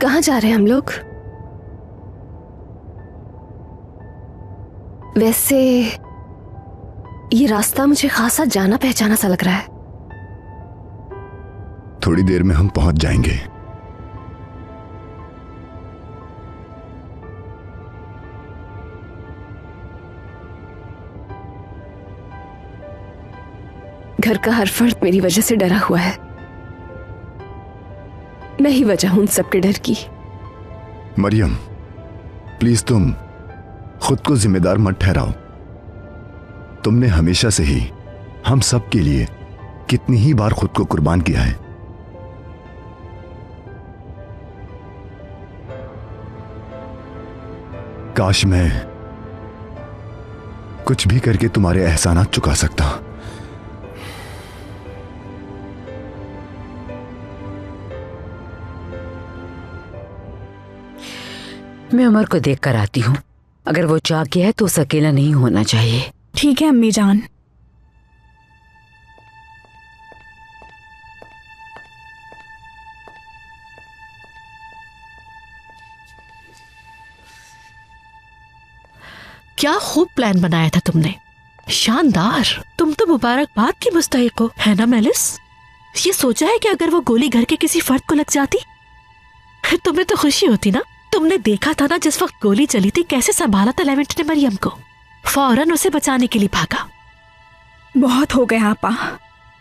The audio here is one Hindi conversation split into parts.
कहाँ जा रहे हैं हम लोग? वैसे ये रास्ता मुझे खासा जाना पहचाना सा लग रहा है। थोड़ी देर में हम पहुंच जाएंगे। घर का हर फर्द मेरी वजह से डरा हुआ है। मैं ही वजह हूं उन सबके डर की। मरियम, प्लीज तुम खुद को जिम्मेदार मत ठहराओ। तुमने हमेशा से ही हम सब के लिए कितनी ही बार खुद को कुर्बान किया है। काश मैं कुछ भी करके तुम्हारे एहसानात चुका सकता। मैं उमर को देख कर आती हूँ। अगर वो चाह गया है तो उसे अकेला नहीं होना चाहिए। ठीक है अम्मी जान। क्या खूब प्लान बनाया था तुमने, शानदार। तुम तो मुबारकबाद की मुस्तहिक हो, है ना मेलिस? ये सोचा है कि अगर वो गोली घर के किसी फर्द को लग जाती, फिर तुम्हें तो खुशी होती ना। तुमने देखा था ना जिस वक्त गोली चली थी, कैसे संभाला था लेवेंट ने मरियम को। फौरन उसे बचाने के लिए भागा। बहुत हो गया आपा,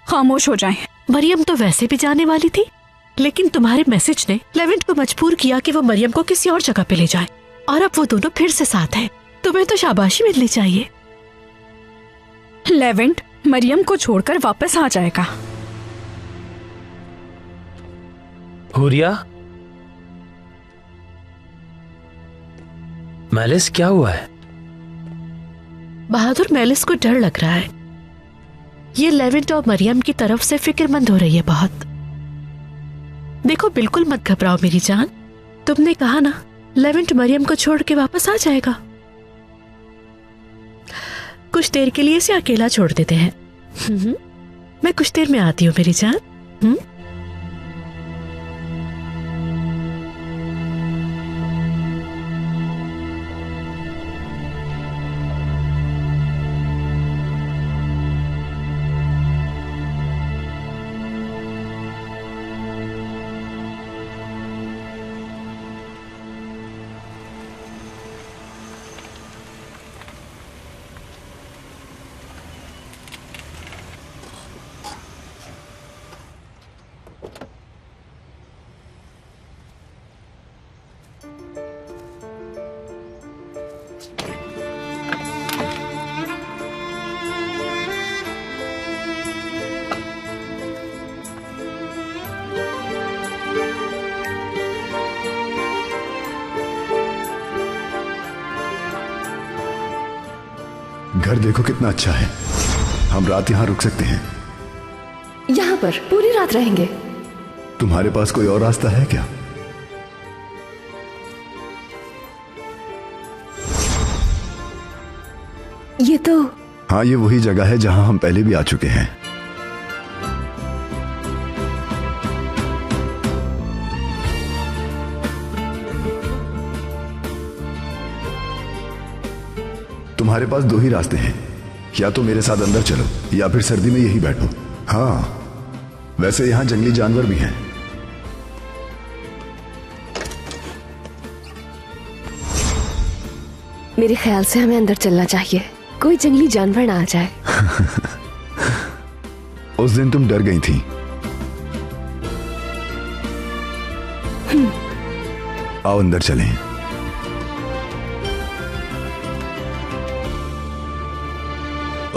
खामोश हो जाएं। मरियम तो वैसे भी जाने वाली थी, लेकिन तुम्हारे मैसेज ने लेवेंट को मजबूर किया कि वो मरियम को किसी और जगह पे ले जाए, और अब वो दोनों फिर से साथ हैं। तुम्हें तो शाबाशी मिलनी चाहिए। लेवेंट मरियम को छोड़कर वापस आ जाएगा। हुरिया, मेलिस क्या हुआ है? बहादुर, मेलिस को डर लग रहा है। ये लेवेंट और मरियम की तरफ से फिक्रमंद हो रही है बहुत। देखो, बिल्कुल मत घबराओ मेरी जान। तुमने कहा ना लेवेंट मरियम को छोड़ के वापस आ जाएगा। कुछ देर के लिए इसे अकेला छोड़ देते हैं। मैं कुछ देर में आती हूँ मेरी जान। घर देखो कितना अच्छा है। हम रात यहां रुक सकते हैं। यहाँ पर पूरी रात रहेंगे? तुम्हारे पास कोई और रास्ता है क्या? ये तो हाँ, ये वही जगह है जहां हम पहले भी आ चुके हैं। तुम्हारे पास दो ही रास्ते हैं, या तो मेरे साथ अंदर चलो या फिर सर्दी में यही बैठो। हाँ, वैसे यहां जंगली जानवर भी हैं। मेरे ख्याल से हमें अंदर चलना चाहिए, कोई जंगली जानवर ना आ जाए। उस दिन तुम डर गई थी। आओ अंदर चलें।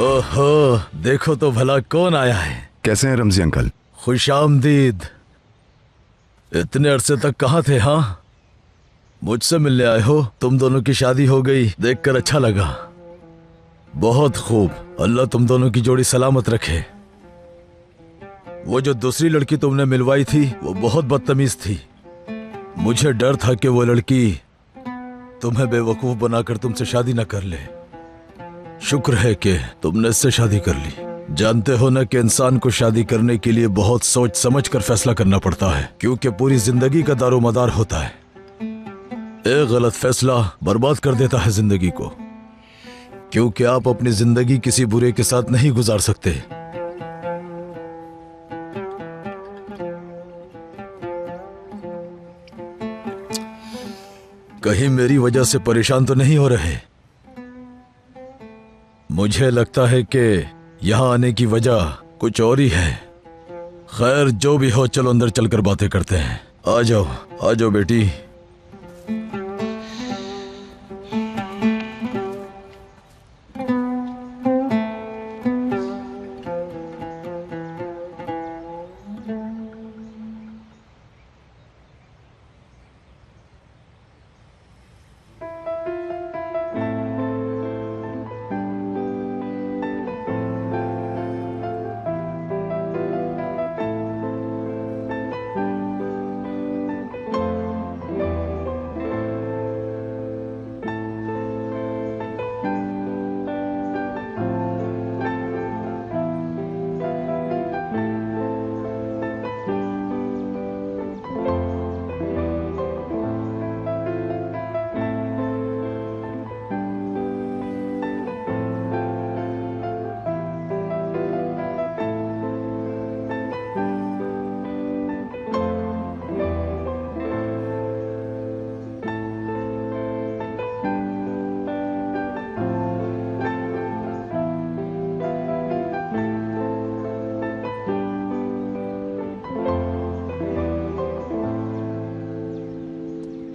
ओहो, देखो तो भला कौन आया है। कैसे हैं रमजी अंकल? खुशामदीद। इतने अरसे तक कहाँ थे? हाँ, मुझसे मिलने आए हो? तुम दोनों की शादी हो गई, देखकर अच्छा लगा। बहुत खूब, अल्लाह तुम दोनों की जोड़ी सलामत रखे। वो जो दूसरी लड़की तुमने मिलवाई थी वो बहुत बदतमीज थी। मुझे डर था कि वो लड़की तुम्हें बेवकूफ बनाकर तुमसे शादी न कर ले। शुक्र है कि तुमने इससे शादी कर ली। जानते हो ना कि इंसान को शादी करने के लिए बहुत सोच समझ कर फैसला करना पड़ता है, क्योंकि पूरी जिंदगी का दारोमदार होता है। एक गलत फैसला बर्बाद कर देता है जिंदगी को, क्योंकि आप अपनी जिंदगी किसी बुरे के साथ नहीं गुजार सकते। कहीं मेरी वजह से परेशान तो नहीं हो रहे? मुझे लगता है कि यहां आने की वजह कुछ और ही है। खैर, जो भी हो, चलो अंदर चलकर बातें करते हैं। आ जाओ बेटी।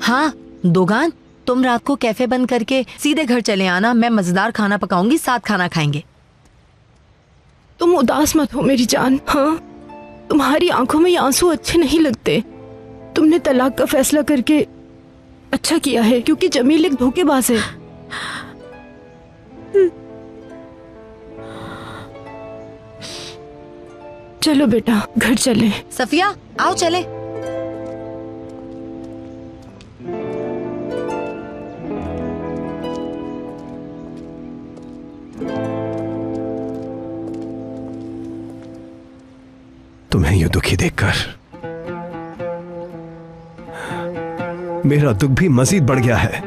हाँ दोगान, तुम रात को कैफे बंद करके सीधे घर चले आना। मैं मजेदार खाना पकाऊंगी, साथ खाना खाएंगे। तुम उदास मत हो मेरी जान। हाँ, तुम्हारी आंखों में ये आंसू अच्छे नहीं लगते। तुमने तलाक का फैसला करके अच्छा किया है, क्योंकि जमील एक धोखेबाज है। चलो बेटा, घर चले। सफिया, आओ चले। तुम्हें यूं दुखी देखकर मेरा दुख भी मजीद बढ़ गया है।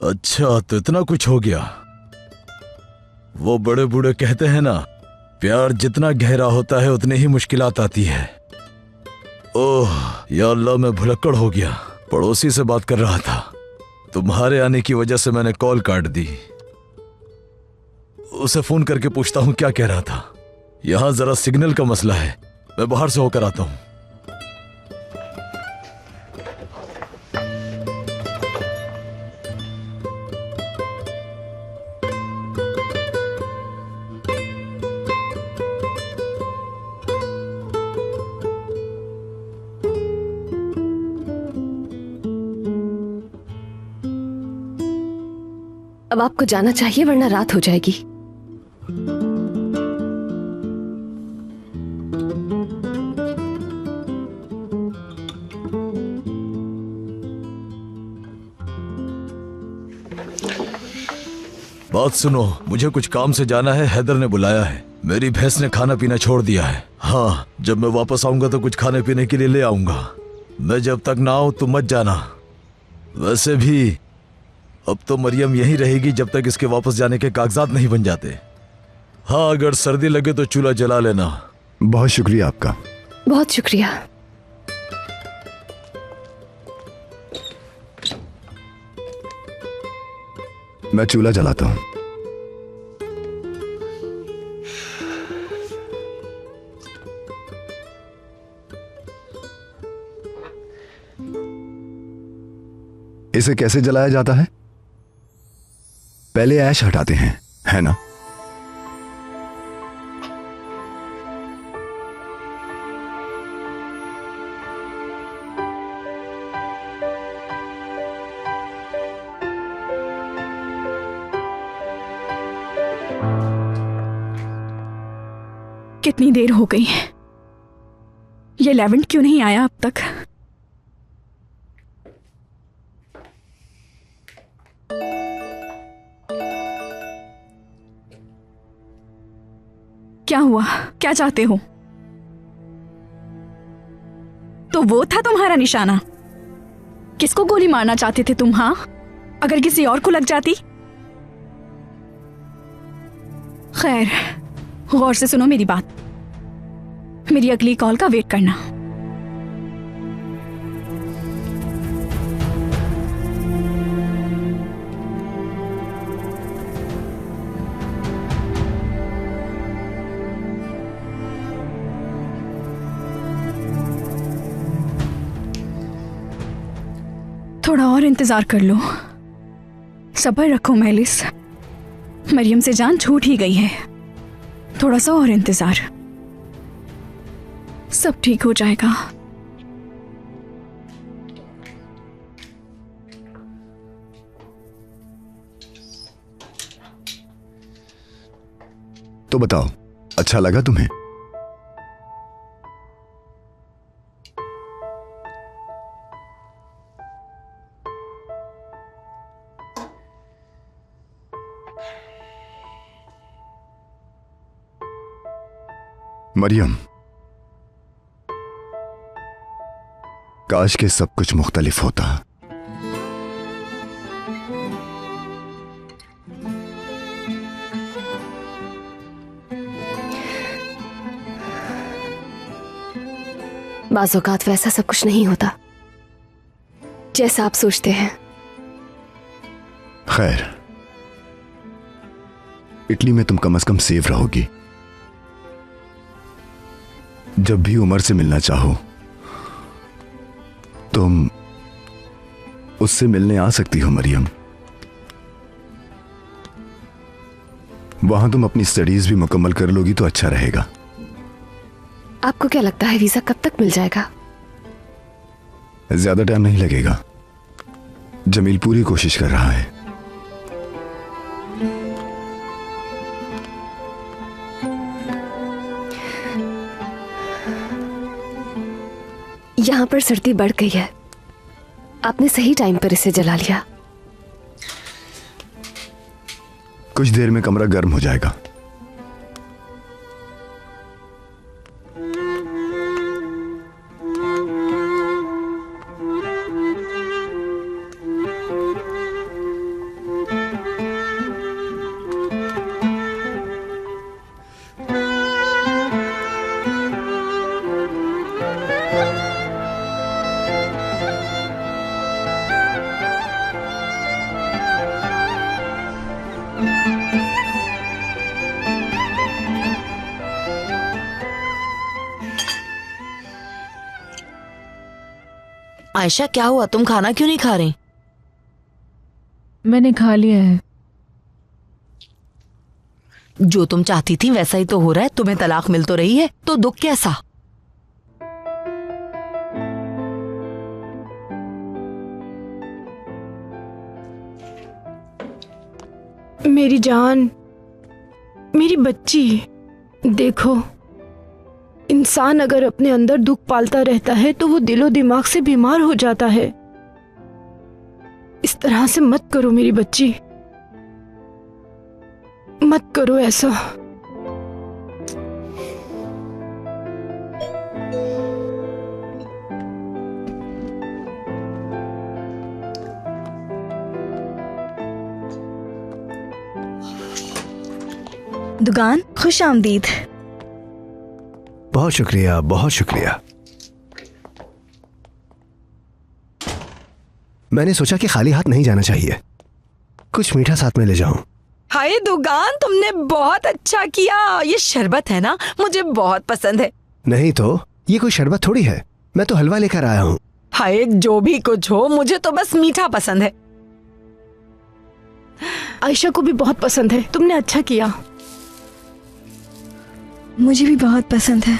अच्छा, तो इतना कुछ हो गया। वो बड़े बूढ़े कहते हैं ना, प्यार जितना गहरा होता है उतनी ही मुश्किलात आती है। ओह या अल्लाह, मैं भुलक्कड़ हो गया। पड़ोसी से बात कर रहा था, तुम्हारे आने की वजह से मैंने कॉल काट दी। उसे फोन करके पूछता हूं क्या कह रहा था। यहां जरा सिग्नल का मसला है, मैं बाहर से होकर आता हूं। अब आपको जाना चाहिए, वरना रात हो जाएगी। बात सुनो, मुझे कुछ काम से जाना है। हैदर ने बुलाया है। मेरी भैंस ने खाना पीना छोड़ दिया है। हाँ, जब मैं वापस आऊंगा तो कुछ खाने पीने के लिए ले आऊंगा। मैं जब तक ना आऊं तुम मत जाना। वैसे भी अब तो मरियम यहीं रहेगी जब तक इसके वापस जाने के कागजात नहीं बन जाते। हाँ, अगर सर्दी लगे तो चूल्हा जला लेना। बहुत शुक्रिया आपका। बहुत शुक्रिया। मैं चूल्हा जलाता हूं। इसे कैसे जलाया जाता है? पहले ऐश हटाते हैं, है ना? कितनी देर हो गई है? ये लेवेंट क्यों नहीं आया अब तक? क्या हुआ? क्या चाहते हो? तो वो था तुम्हारा निशाना? किसको गोली मारना चाहते थे तुम? हाँ, अगर किसी और को लग जाती? खैर, गौर से सुनो मेरी बात। मेरी अगली कॉल का वेट करना। थोड़ा और इंतजार कर लो। सब्र रखो मेलिस। मरियम से जान छूट ही गई है। थोड़ा सा और इंतजार, सब ठीक हो जाएगा। तो बताओ, अच्छा लगा तुम्हें? मरियम, काश के सब कुछ मुख्तलिफ होता। बाज़ औक़ात वैसा सब कुछ नहीं होता जैसा आप सोचते हैं। खैर, इटली में तुम कम से कम सेफ रहोगी। जब भी उमर से मिलना चाहो तुम उससे मिलने आ सकती हो मरियम। वहां तुम अपनी स्टडीज भी मुकम्मल कर लोगी तो अच्छा रहेगा। आपको क्या लगता है वीजा कब तक मिल जाएगा? ज्यादा टाइम नहीं लगेगा। जमील पूरी कोशिश कर रहा है। यहाँ पर सर्दी बढ़ गई है। आपने सही टाइम पर इसे जला लिया। कुछ देर में कमरा गर्म हो जाएगा। आयशा, क्या हुआ? तुम खाना क्यों नहीं खा रही? मैंने खा लिया है। जो तुम चाहती थी वैसा ही तो हो रहा है। तुम्हें तलाक मिल तो रही है, तो दुख कैसा? मेरी जान, मेरी बच्ची, देखो, इंसान अगर अपने अंदर दुख पालता रहता है तो वो दिलो दिमाग से बीमार हो जाता है। इस तरह से मत करो मेरी बच्ची, मत करो ऐसा। दुगान, खुश आमदीद। बहुत शुक्रिया, बहुत शुक्रिया। मैंने सोचा कि खाली हाथ नहीं जाना चाहिए, कुछ मीठा साथ में ले जाऊं। हाय दुगान, तुमने बहुत अच्छा किया। ये शरबत है ना, मुझे बहुत पसंद है। नहीं तो ये कोई शरबत थोड़ी है, मैं तो हलवा लेकर आया हूँ। हाय, जो भी कुछ हो, मुझे तो बस मीठा पसंद है। आयशा को भी बहुत पसंद है। तुमने अच्छा किया। मुझे भी बहुत पसंद है।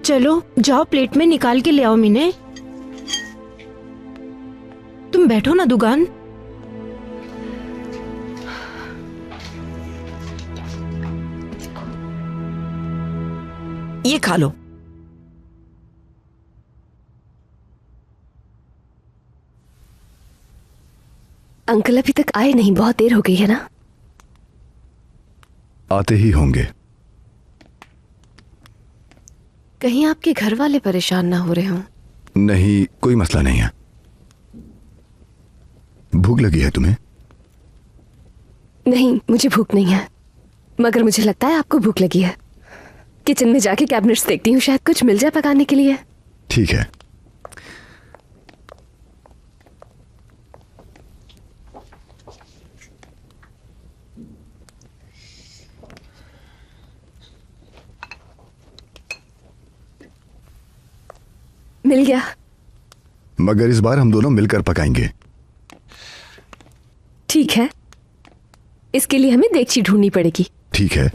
चलो जाओ, प्लेट में निकाल के ले आओ मीने। तुम बैठो ना दुगान। ये खा लो। अंकल अभी तक आए नहीं, बहुत देर हो गई है ना? आते ही होंगे। कहीं आपके घर वाले परेशान ना हो रहे हों? नहीं, कोई मसला नहीं है। भूख लगी है तुम्हें? नहीं, मुझे भूख नहीं है, मगर मुझे लगता है आपको भूख लगी है। किचन में जाके कैबिनेट्स देखती हूँ, शायद कुछ मिल जाए पकाने के लिए। ठीक है। मिल गया। मगर इस बार हम दोनों मिलकर पकाएंगे। ठीक है, इसके लिए हमें देगची ढूंढनी पड़ेगी। ठीक है।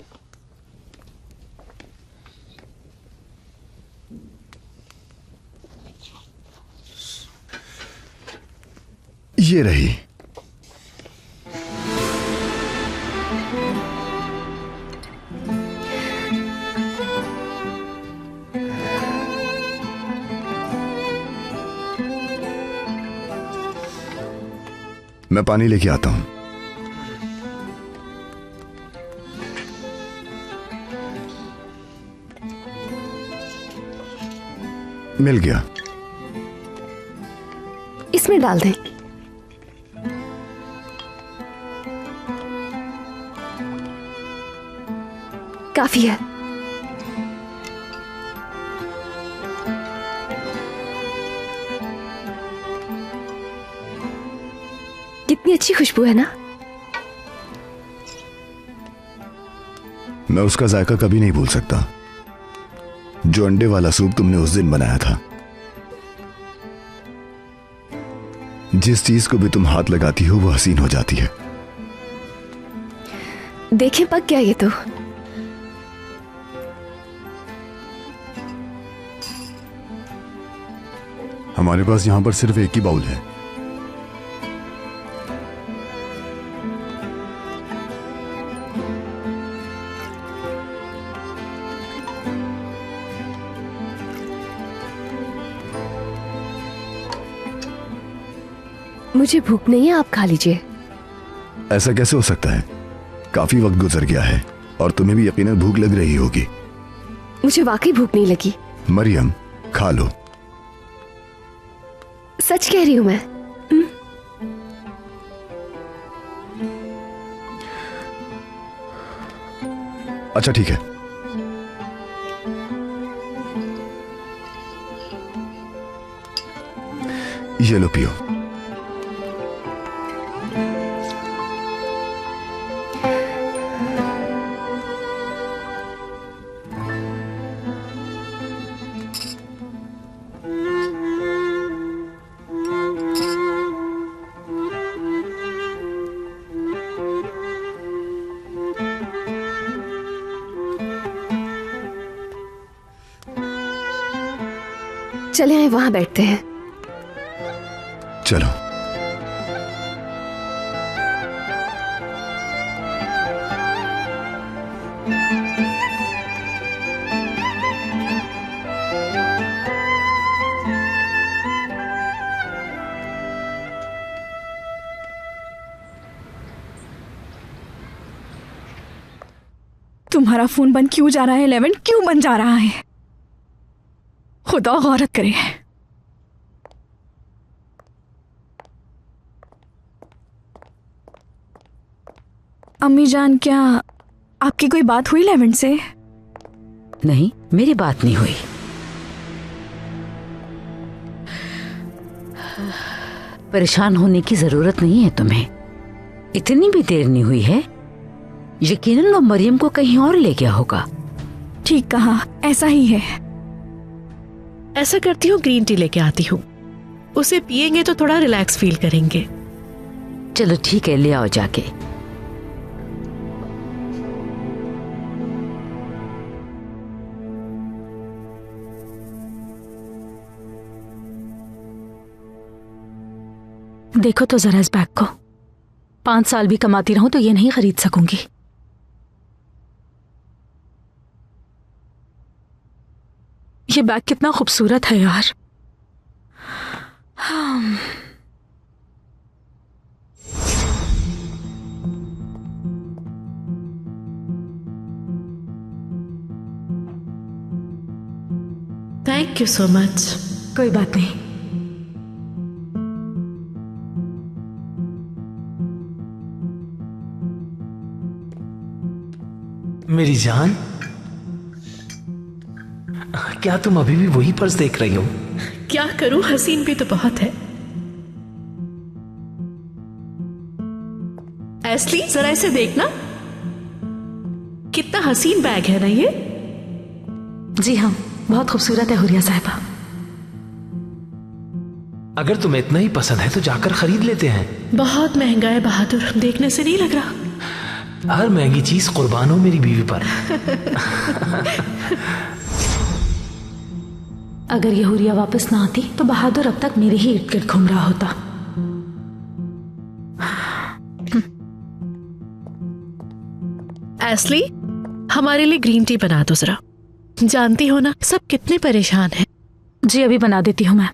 ये रही। मैं पानी लेके आता हूं। मिल गया। इसमें डाल दें। काफी है। कितनी अच्छी खुशबू है ना? मैं उसका जायका कभी नहीं भूल सकता, जो अंडे वाला सूप तुमने उस दिन बनाया था। जिस चीज को भी तुम हाथ लगाती हो वो हसीन हो जाती है। देखें पक गया ये तो। हमारे पास यहां पर सिर्फ एक ही बाउल है। मुझे भूख नहीं है, आप खा लीजिए। ऐसा कैसे हो सकता है? काफी वक्त गुजर गया है और तुम्हें भी यकीनन भूख लग रही होगी। मुझे वाकई भूख नहीं लगी। मरियम, खा लो। सच कह रही हूं मैं। अच्छा ठीक है। ये लो पियो। चले आए, वहां बैठते हैं। चलो। तुम्हारा फोन बंद क्यों जा रहा है लेवेंट? क्यों बंद जा रहा है? खुदा गौरत करे। अम्मी जान, क्या आपकी कोई बात हुई लेवेंट से? नहीं, मेरी बात नहीं हुई। परेशान होने की जरूरत नहीं है तुम्हें। इतनी भी देर नहीं हुई है। यकीनन वो मरियम को कहीं और ले गया होगा। ठीक कहा, ऐसा ही है। ऐसा करती हूँ, ग्रीन टी लेके आती हूँ। उसे पिएंगे तो थोड़ा रिलैक्स फील करेंगे। चलो ठीक है, ले आओ जाके। देखो तो जरा इस बैग को। 5 साल भी कमाती रहूं तो ये नहीं खरीद सकूंगी। ये बैग कितना खूबसूरत है यार। Thank you so much. कोई बात नहीं। मेरी जान, क्या तुम अभी भी वही पर्स देख रही हो? क्या करूं, हसीन भी तो बहुत है। एस्ली, जरा इसे देखना, कितना हसीन बैग है ना ये। जी हाँ, बहुत खूबसूरत है हुरिया साहिबा। अगर तुम्हें इतना ही पसंद है तो जाकर खरीद लेते हैं। बहुत महंगा है बहादुर, देखने से नहीं लग रहा। हर महंगी चीज कुर्बान हो मेरी बीवी पर। अगर ये हुरिया वापस ना आती तो बहादुर अब तक मेरे ही इर्द गिर्द घूम रहा होता। एस्ली, हमारे लिए ग्रीन टी बना दो जरा। जानती हो ना सब कितने परेशान हैं। जी अभी बना देती हूँ मैं।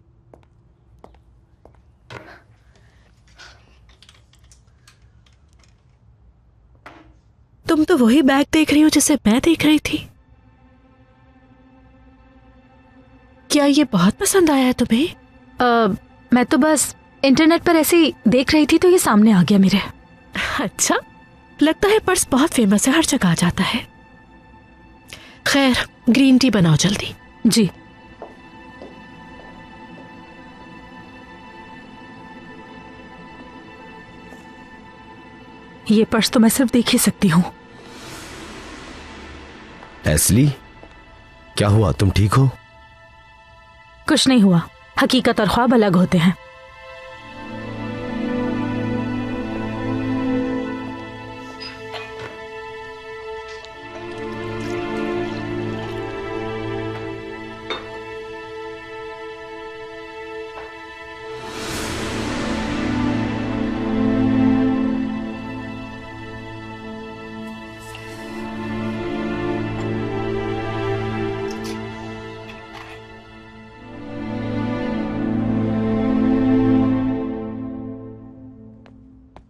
तुम तो वही बैग देख रही हो जिसे मैं देख रही थी। क्या ये बहुत पसंद आया है तुम्हें? मैं तो बस इंटरनेट पर ऐसे ही देख रही थी तो ये सामने आ गया मेरे। अच्छा, लगता है पर्स बहुत फेमस है, हर जगह आ जाता है। खैर, ग्रीन टी बनाओ जल्दी। जी। ये पर्स तो मैं सिर्फ देख ही सकती हूँ। एस्ली, क्या हुआ? तुम ठीक हो? कुछ नहीं हुआ, हकीकत और ख्वाब अलग होते हैं।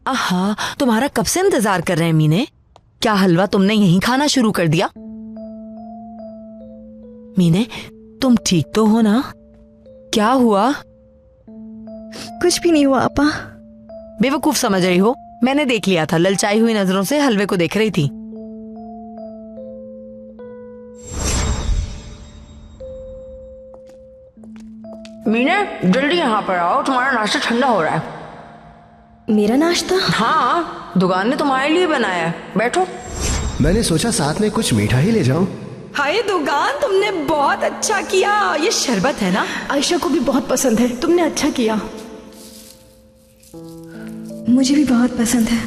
आहा, तुम्हारा कब से इंतजार कर रहे हैं मीने। क्या हलवा तुमने यहीं खाना शुरू कर दिया? मीने, तुम ठीक तो हो ना? क्या हुआ? कुछ भी नहीं हुआ आपा। बेवकूफ समझ रही हो? मैंने देख लिया था, ललचाई हुई नजरों से हलवे को देख रही थी। मीने, जल्दी यहाँ पर आओ, तुम्हारा नाश्ता ठंडा हो रहा है। मेरा नाश्ता? हाँ, दुकान ने तुम्हारे लिए बनाया है, बैठो। मैंने सोचा साथ में कुछ मीठा ही ले जाऊं। हाय दुकान, तुमने बहुत अच्छा किया। ये शरबत है ना, आयशा को भी बहुत पसंद है, तुमने अच्छा किया। मुझे भी बहुत पसंद है।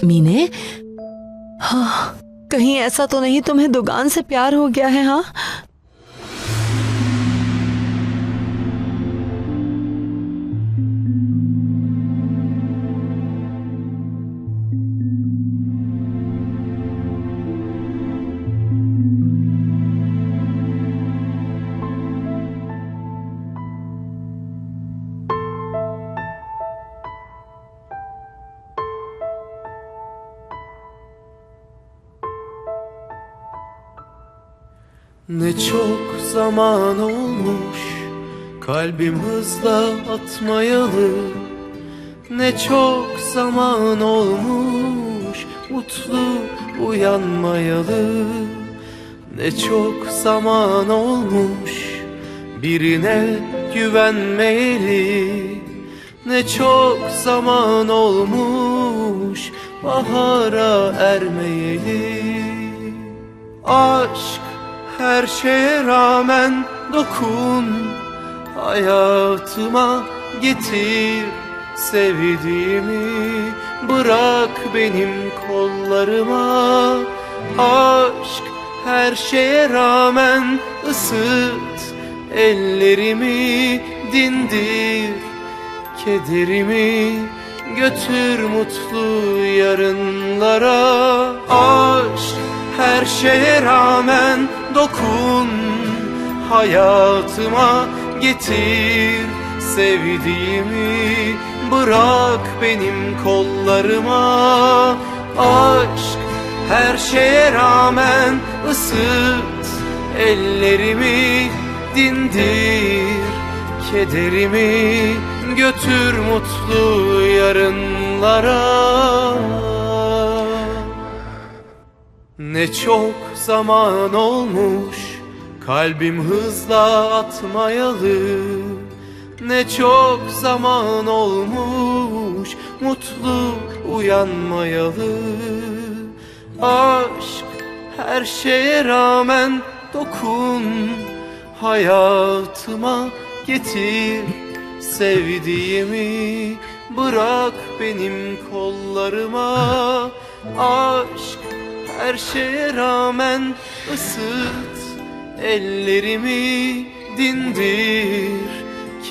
मीने, हाँ, कहीं ऐसा तो नहीं तुम्हें दुकान से प्यार हो गया है? हाँ, Ne çok zaman olmuş kalbim hızla atmayalı. Ne çok zaman olmuş mutlu uyanmayalı. Ne çok zaman olmuş birine güvenmeyeli. Ne çok zaman olmuş bahara ermeyeli. Aşk her şeye rağmen dokun, hayatıma getir sevdiğimi, bırak benim kollarıma. Aşk her şeye rağmen ısıt ellerimi, dindir kederimi, götür mutlu yarınlara. Aşk her şeye rağmen dokun, hayatıma getir sevdiğimi, bırak benim kollarıma. Aşk her şeye rağmen ısıt ellerimi, dindir kederimi, götür mutlu yarınlara. Ne çok zaman olmuş kalbim hızla atmayalı, ne çok zaman olmuş mutlu uyanmayalı. Aşk her şeye rağmen dokun hayatıma, getir sevdiğimi, bırak benim kollarıma. Aşk her şeye rağmen ısıt ellerimi, dindir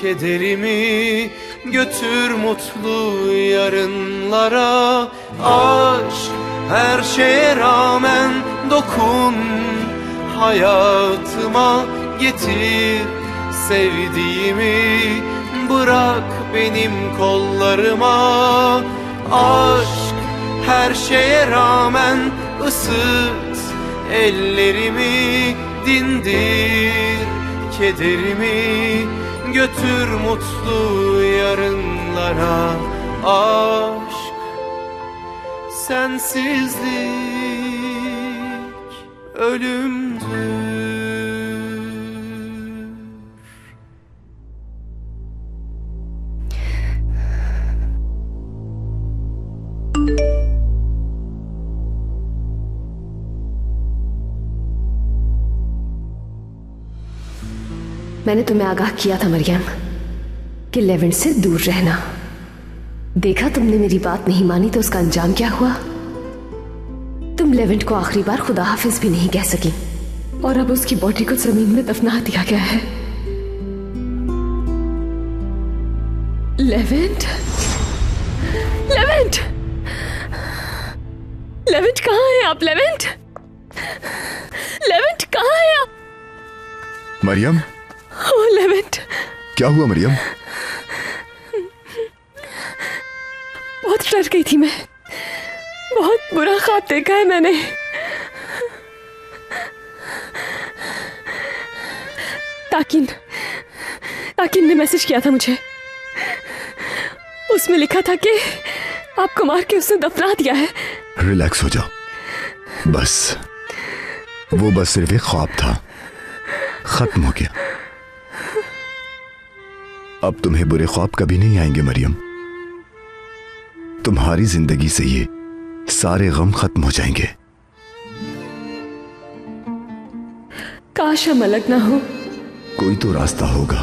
kederimi, götür mutlu yarınlara. Aşk her şeye rağmen dokun hayatıma, getir sevdiğimi, bırak benim kollarıma. Aşk her şeye rağmen ısıt ellerimi, dindir kederimi, götür mutlu yarınlara. Aşk sensizlik ölümdür. मैंने तुम्हें आगाह किया था मरियम कि लेवेंट से दूर रहना। देखा तुमने मेरी बात नहीं मानी तो उसका अंजाम क्या हुआ। तुम लेवेंट को आखिरी बार खुदा हाफिज भी नहीं कह सकी और अब उसकी बॉडी को जमीन में दफना दिया गया है। लेवेंट, लेवेंट, लेवेंट कहाँ है आप? लेवेंट, लेवेंट कहाँ है आप? मरियम, ओह लेवेंट, क्या हुआ मरियम? बहुत डर गई थी मैं, बहुत बुरा ख्वाब देखा है मैंने। ताकिन ने मैसेज किया था मुझे, उसमें लिखा था कि आपको मार के उसने दफना दिया है। रिलैक्स हो जाओ, बस वो बस सिर्फ एक ख्वाब था, खत्म हो गया। अब तुम्हें बुरे ख्वाब कभी नहीं आएंगे मरियम। तुम्हारी जिंदगी से ये सारे गम खत्म हो जाएंगे। काश हम अलग ना हो। कोई तो रास्ता होगा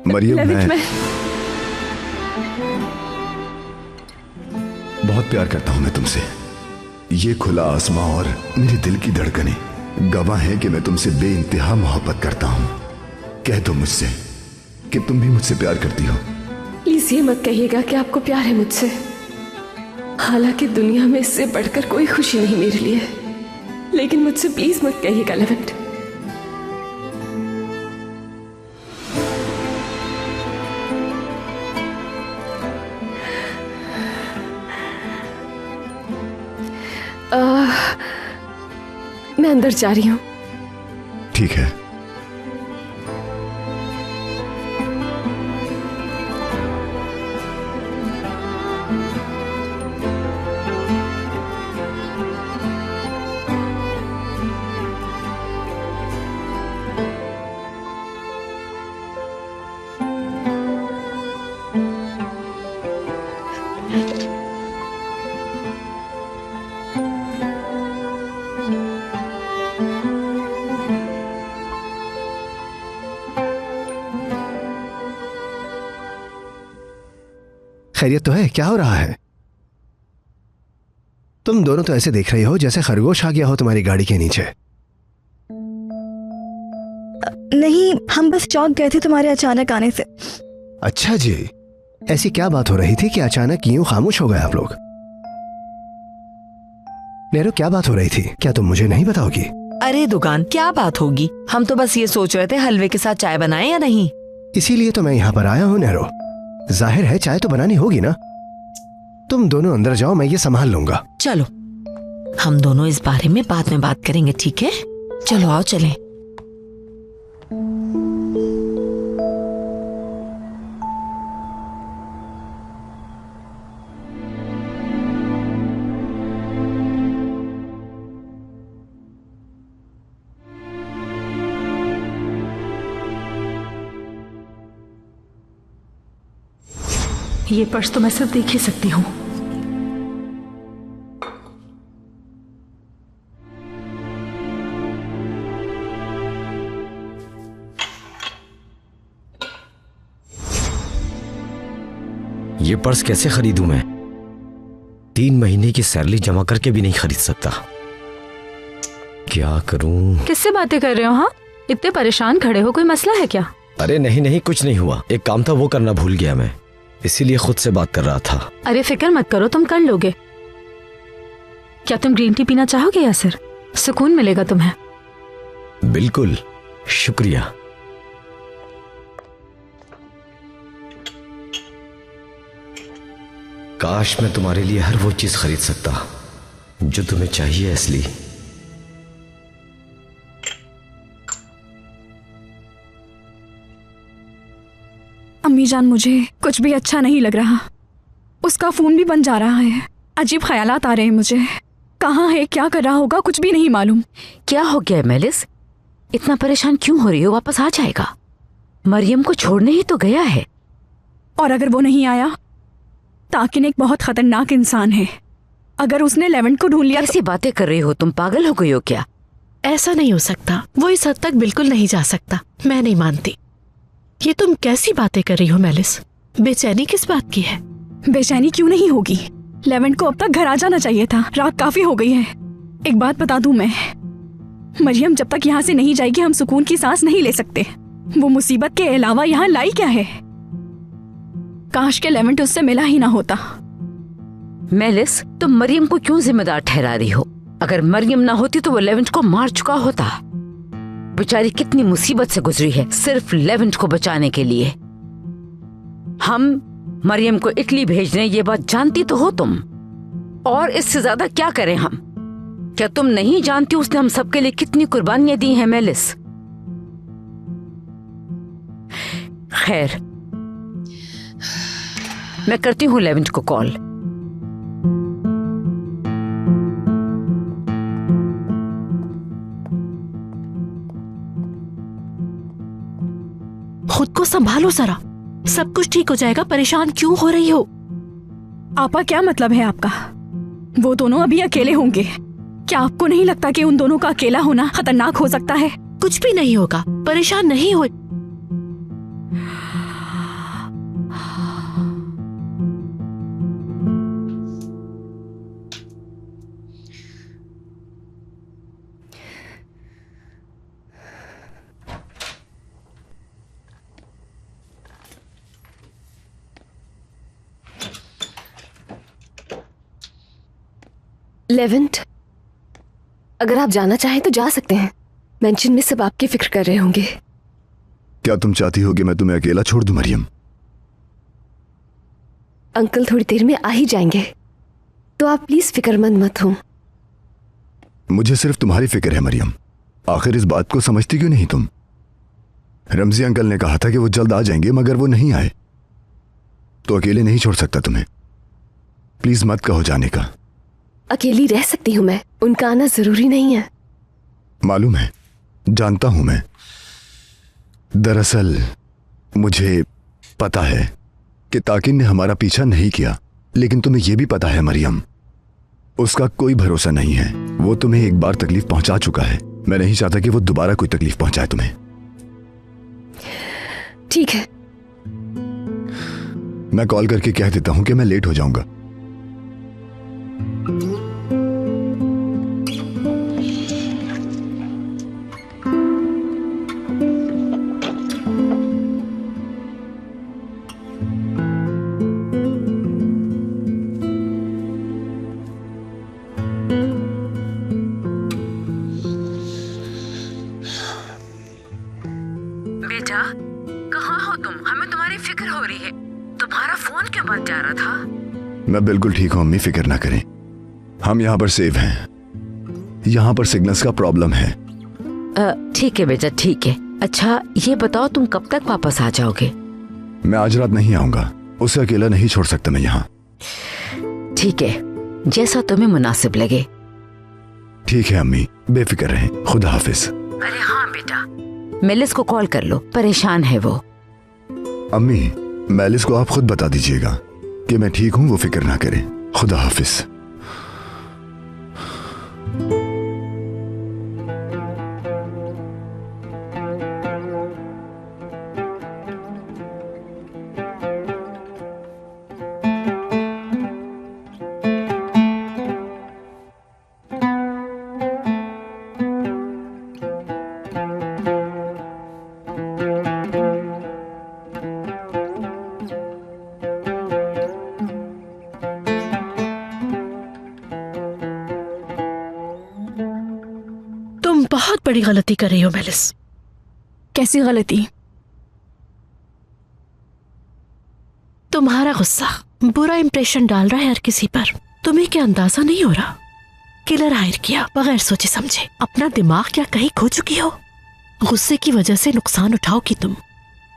मरियम। मैं बहुत प्यार करता हूं मैं तुमसे। ये खुला आसमां और मेरे दिल की धड़कनें गवाह हैं कि मैं तुमसे बेइंतहा मोहब्बत करता हूं। कह दो मुझसे कि तुम भी मुझसे प्यार करती हो। प्लीज ये मत कहिएगा कि आपको प्यार है मुझसे, हालांकि दुनिया में इससे बढ़कर कोई खुशी नहीं मेरे लिए, लेकिन मुझसे प्लीज मत कहिएगा लेवेंट। मैं अंदर जा रही हूं। ठीक है। खैरियत तो है? क्या हो रहा है? तुम दोनों तो ऐसे देख रही हो जैसे खरगोश आ गया हो तुम्हारी गाड़ी के नीचे। नहीं, हम बस चौंक गए थे तुम्हारे अचानक आने से। अच्छा जी, ऐसी क्या बात हो रही थी कि अचानक यूं खामोश हो गए आप लोग? नेहरू, क्या बात हो रही थी? क्या तुम मुझे नहीं बताओगी? अरे दुकान, क्या बात होगी? हम तो बस ये सोच रहे थे हलवे के साथ चाय बनाएं या नहीं। इसीलिए तो मैं यहाँ पर आया हूँ नेहरू। जाहिर है चाय तो बनानी होगी ना। तुम दोनों अंदर जाओ, मैं ये संभाल लूंगा। चलो, हम दोनों इस बारे में बाद में बात करेंगे, ठीक है? चलो आओ चलें। ये पर्स तो मैं सिर्फ देख ही सकती हूँ। ये पर्स कैसे खरीदूं मैं? 3 महीने की सैलरी जमा करके भी नहीं खरीद सकता। क्या करूं? किससे बातें कर रहे हो? हाँ, इतने परेशान खड़े हो, कोई मसला है क्या? अरे नहीं नहीं, कुछ नहीं हुआ। एक काम था वो करना भूल गया मैं, इसीलिए खुद से बात कर रहा था। अरे फिक्र मत करो, तुम कर लोगे। क्या तुम ग्रीन टी पीना चाहोगे यासिर? सुकून मिलेगा तुम्हें। बिल्कुल, शुक्रिया। काश मैं तुम्हारे लिए हर वो चीज खरीद सकता जो तुम्हें चाहिए असली। अम्मी जान, मुझे कुछ भी अच्छा नहीं लग रहा। उसका फोन भी बंद जा रहा है। अजीब ख्यालात आ रहे हैं मुझे। कहाँ है, क्या कर रहा होगा, कुछ भी नहीं मालूम। क्या हो गया मेलिस? इतना परेशान क्यों हो रही हो? वापस आ जाएगा। मरियम को छोड़ने ही तो गया है। और अगर वो नहीं आया? ताकिन एक बहुत खतरनाक इंसान है। अगर उसने लेवेंट को ढूंढ लिया। ऐसी बातें कर रही हो तुम? पागल हो गई हो क्या? ऐसा नहीं हो सकता, वो इस हद तक बिल्कुल नहीं जा सकता। मैं नहीं मानती। ये तुम कैसी बातें कर रही हो मेलिस? बेचैनी किस बात की है? बेचैनी क्यों नहीं होगी? लेवेंट को अब तक घर आ जाना चाहिए था। रात काफी हो गई है। एक बात बता दूं मैं, मरियम जब तक यहाँ से नहीं जाएगी हम सुकून की सांस नहीं ले सकते। वो मुसीबत के अलावा यहाँ लाई क्या है? काश के लेवेंट उससे मिला ही ना होता। मेलिस, तुम मरियम को क्यों जिम्मेदार ठहरा रही हो? अगर मरियम ना होती तो वो लेवेंट को मार चुका होता। बेचारी कितनी मुसीबत से गुजरी है सिर्फ लेवेंट को बचाने के लिए। हम मरियम को इटली भेज रहे हैं, ये बात जानती तो हो तुम। और इससे ज्यादा क्या करें हम? क्या तुम नहीं जानती उसने हम सबके लिए कितनी कुर्बानियां दी हैं मेलिस? खैर, मैं करती हूँ लेवेंट को कॉल। खुद को संभालो जरा, सब कुछ ठीक हो जाएगा। परेशान क्यों हो रही हो? आपा, क्या मतलब है आपका? वो दोनों अभी अकेले होंगे। क्या आपको नहीं लगता कि उन दोनों का अकेला होना खतरनाक हो सकता है? कुछ भी नहीं होगा, परेशान नहीं हो। लेवेंट, अगर आप जाना चाहें तो जा सकते हैं। मेंशन में सब आपकी फिक्र कर रहे होंगे। क्या तुम चाहती हो कि मैं तुम्हें अकेला छोड़ दूं मरियम? अंकल थोड़ी देर में आ ही जाएंगे, तो आप प्लीज फिक्रमंद मत हो। मुझे सिर्फ तुम्हारी फिक्र है मरियम। आखिर इस बात को समझती क्यों नहीं तुम? रमजी अंकल ने कहा था कि वो जल्द आ जाएंगे, मगर वो नहीं आए, तो अकेले नहीं छोड़ सकता तुम्हें। प्लीज मत कहो जाने का। अकेली रह सकती हूं मैं, उनका आना जरूरी नहीं है। मालूम है, जानता हूं मैं। दरअसल मुझे पता है कि ताकिन ने हमारा पीछा नहीं किया, लेकिन तुम्हें यह भी पता है मरियम, उसका कोई भरोसा नहीं है। वो तुम्हें एक बार तकलीफ पहुंचा चुका है। मैं नहीं चाहता कि वो दोबारा कोई तकलीफ पहुंचाए तुम्हें। ठीक है, मैं कॉल करके कह देता हूं कि मैं लेट हो जाऊंगा। बेटा, कहाँ हो तुम? हमें तुम्हारी फिक्र हो रही है। तुम्हारा फोन क्यों बंद जा रहा था? मैं बिल्कुल ठीक हूं अम्मी, फिक्र ना करें। हम यहाँ पर सेफ हैं। यहाँ पर सिग्नल्स का प्रॉब्लम है। ठीक है बेटा, ठीक है। अच्छा ये बताओ तुम कब तक वापस आ जाओगे? मैं आज रात नहीं आऊंगा, उसे अकेला नहीं छोड़ सकता मैं यहाँ। ठीक है, जैसा तुम्हें मुनासिब लगे। ठीक है अम्मी, बेफिक्र रहें। खुदा हाफिज। अरे हाँ बेटा, मेलिस को कॉल कर लो, परेशान है वो। अम्मी, मेलिस को आप खुद बता दीजिएगा कि मैं ठीक हूँ, वो फिक्र ना करे। खुदा हाफिज। बहुत बड़ी गलती कर रही हो मेलिस। कैसी गलती? तुम्हारा गुस्सा बुरा इंप्रेशन डाल रहा है हर किसी पर। तुम्हें क्या अंदाजा नहीं हो रहा? किलर हायर किया बगैर सोचे समझे। अपना दिमाग क्या कहीं खो चुकी हो? गुस्से की वजह से नुकसान उठाओगी तुम।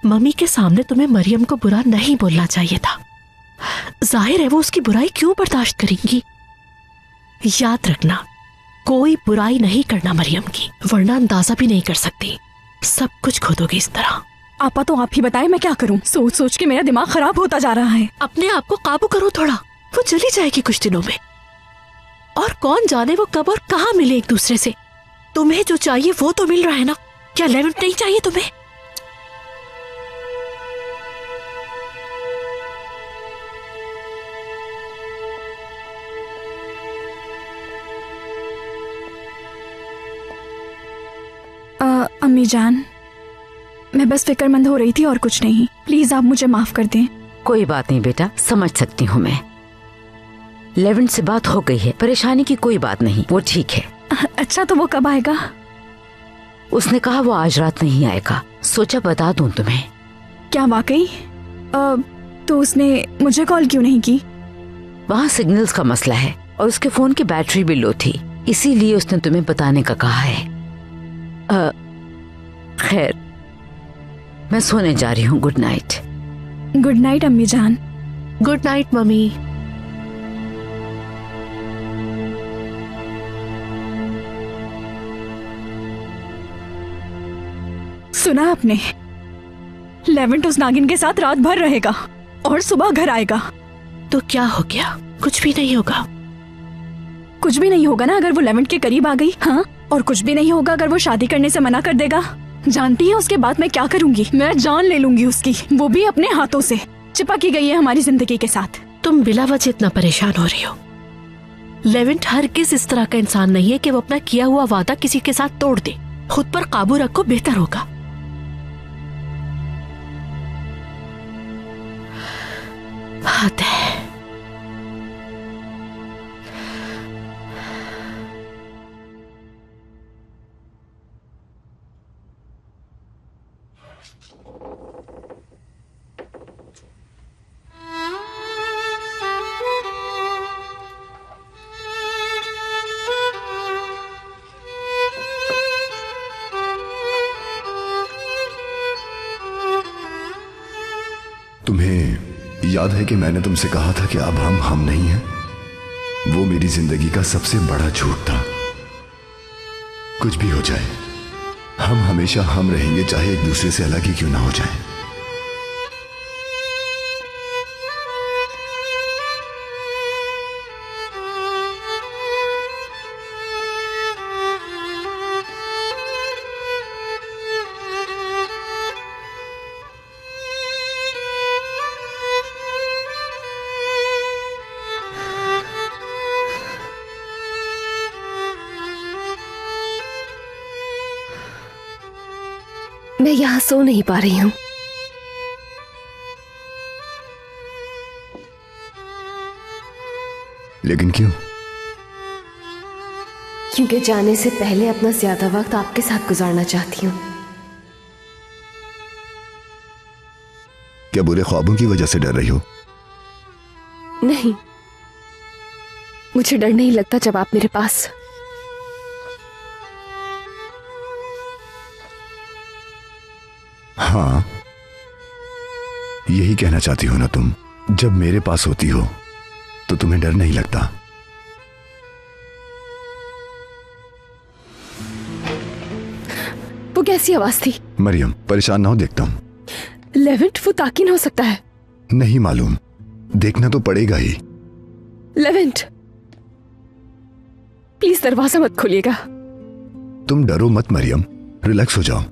मम्मी के सामने तुम्हें मरियम को बुरा नहीं बोलना चाहिए था। जाहिर है वो उसकी बुराई क्यों बर्दाश्त करेंगी। याद रखना, कोई बुराई नहीं करना मरियम की, वरना अंदाजा भी नहीं कर सकती। सब कुछ खो दोगे इस तरह। आपा तो आप ही बताएं मैं क्या करूं? सोच सोच के मेरा दिमाग खराब होता जा रहा है। अपने आप को काबू करो थोड़ा। वो चली जाएगी कुछ दिनों में, और कौन जाने वो कब और कहाँ मिले एक दूसरे से। तुम्हें जो चाहिए वो तो मिल रहा है ना। क्या लेवेंट नहीं चाहिए तुम्हें? अम्मी जान, मैं बस फिक्रमंद हो रही थी और कुछ नहीं। प्लीज आप मुझे माफ कर दें। कोई बात नहीं बेटा, समझ सकती हूँ मैं। लेवेंट से बात हो गई है, परेशानी की कोई बात नहीं, वो ठीक है। अच्छा तो वो कब आएगा? उसने कहा वो आज रात नहीं आएगा। सोचा बता दूं तुम्हें। क्या वाकई? तो उसने मुझे कॉल क्यों नहीं की? वहाँ सिग्नल्स का मसला है और उसके फोन की बैटरी भी लो थी, इसीलिए उसने तुम्हें बताने का कहा है। खैर, मैं सोने जा रही हूँ। Good night. गुड नाइट अम्मी जान। Good night mummy. सुना आपने? लेवेंट उस नागिन के साथ रात भर रहेगा और सुबह घर आएगा। तो क्या हो गया? कुछ भी नहीं होगा। कुछ भी नहीं होगा ना अगर वो लेवेंट के करीब आ गई। हाँ, और कुछ भी नहीं होगा अगर वो शादी करने से मना कर देगा। जानती है उसके बाद मैं क्या करूंगी? मैं जान ले लूंगी उसकी, वो भी अपने हाथों से। चिपकी गई है हमारी जिंदगी के साथ। तुम बिला वजह इतना परेशान हो रही हो। लेवेंट हरगिज़ इस तरह का इंसान नहीं है कि वो अपना किया हुआ वादा किसी के साथ तोड़ दे। खुद पर काबू रखो, बेहतर होगा। बात है तुम्हें याद है कि मैंने तुमसे कहा था कि अब हम नहीं हैं? वो मेरी जिंदगी का सबसे बड़ा झूठ था। कुछ भी हो जाए, हम हमेशा हम रहेंगे, चाहे एक दूसरे से अलग ही क्यों ना हो जाए। मैं यहां सो नहीं पा रही हूं। लेकिन क्यों? क्योंकि जाने से पहले अपना ज्यादा वक्त आपके साथ गुजारना चाहती हूँ। क्या बुरे ख्वाबों की वजह से डर रही हो? नहीं, मुझे डर नहीं लगता जब आप मेरे पास। हाँ, यही कहना चाहती हो ना तुम? जब मेरे पास होती हो तो तुम्हें डर नहीं लगता। वो कैसी आवाज थी? मरियम, परेशान ना हो, देखता हूं। लेवेंट, वो ताकिन हो सकता है। नहीं मालूम, देखना तो पड़ेगा ही। लेवेंट, प्लीज दरवाजा मत खोलिएगा। तुम डरो मत मरियम, रिलैक्स हो जाओ।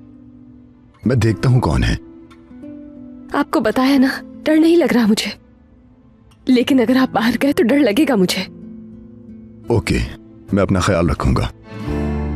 मैं देखता हूं कौन है। आपको बताया ना, डर नहीं लग रहा मुझे, लेकिन अगर आप बाहर गए तो डर लगेगा मुझे। ओके, मैं अपना ख्याल रखूंगा।